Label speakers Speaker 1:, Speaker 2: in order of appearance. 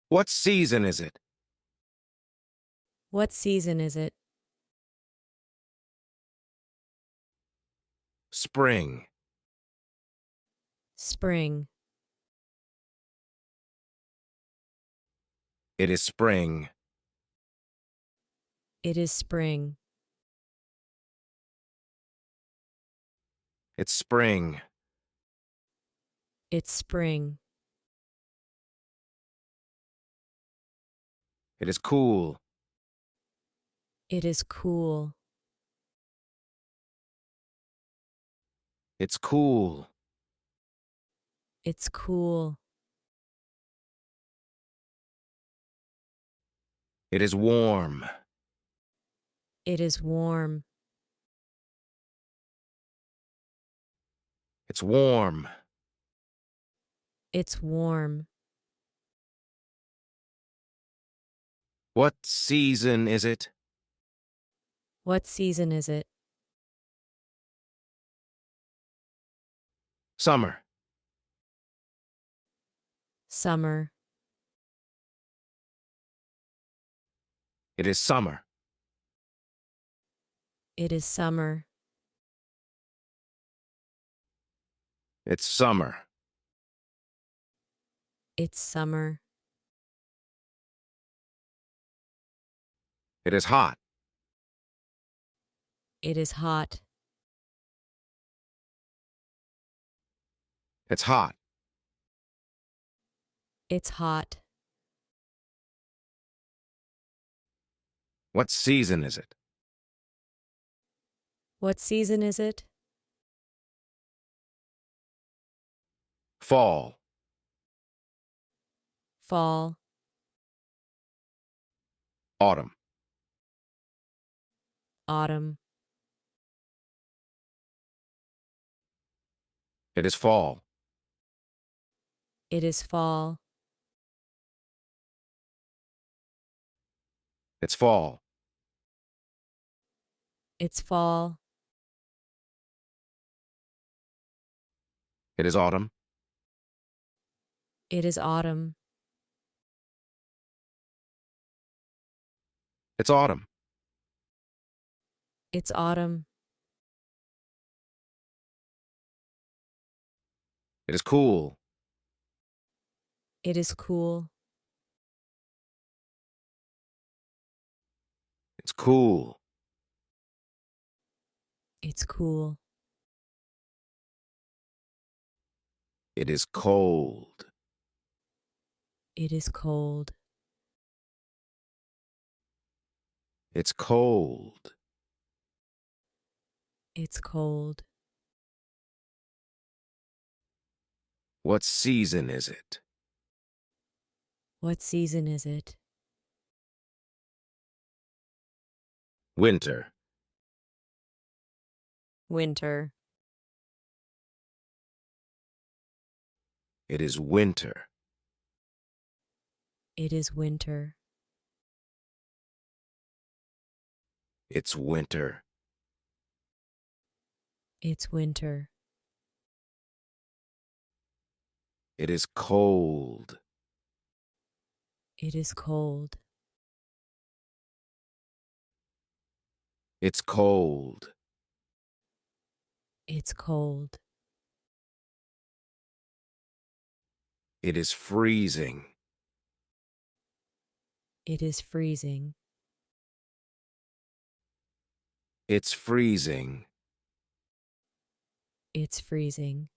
Speaker 1: What season is it?
Speaker 2: What season is it?
Speaker 1: Spring.
Speaker 2: Spring.
Speaker 1: It is spring.
Speaker 2: It is spring.
Speaker 1: It's spring.
Speaker 2: It's spring.
Speaker 1: It is cool.
Speaker 2: It is cool.
Speaker 1: It's cool.
Speaker 2: It's cool.
Speaker 1: It is warm.
Speaker 2: It is warm.
Speaker 1: It's warm.
Speaker 2: It's warm.
Speaker 1: What season is it?
Speaker 2: What season is it?
Speaker 1: Summer.
Speaker 2: Summer.
Speaker 1: It is summer.
Speaker 2: It is summer.
Speaker 1: It's summer.
Speaker 2: It's summer.
Speaker 1: It is hot.
Speaker 2: It is hot.
Speaker 1: It's hot.
Speaker 2: It's hot.
Speaker 1: What season is it?
Speaker 2: What season is it?
Speaker 1: Fall.
Speaker 2: Fall.
Speaker 1: Autumn.
Speaker 2: Autumn.
Speaker 1: It is fall.
Speaker 2: It is fall.
Speaker 1: It's fall.
Speaker 2: It's fall.
Speaker 1: It is autumn.
Speaker 2: It is autumn.
Speaker 1: It's autumn.
Speaker 2: It's autumn.
Speaker 1: It is cool.
Speaker 2: It is cool.
Speaker 1: It's cool.
Speaker 2: It's cool.
Speaker 1: It is cold.
Speaker 2: It is cold.
Speaker 1: It's cold.
Speaker 2: It's cold.
Speaker 1: What season is it?
Speaker 2: What season is it?
Speaker 1: Winter.
Speaker 2: Winter.
Speaker 1: It is winter.
Speaker 2: It is winter.
Speaker 1: It's winter.
Speaker 2: It's winter.
Speaker 1: It is cold.
Speaker 2: It is cold.
Speaker 1: It's cold.
Speaker 2: It's cold.
Speaker 1: It is freezing.
Speaker 2: It is freezing.
Speaker 1: It's freezing.
Speaker 2: It's freezing.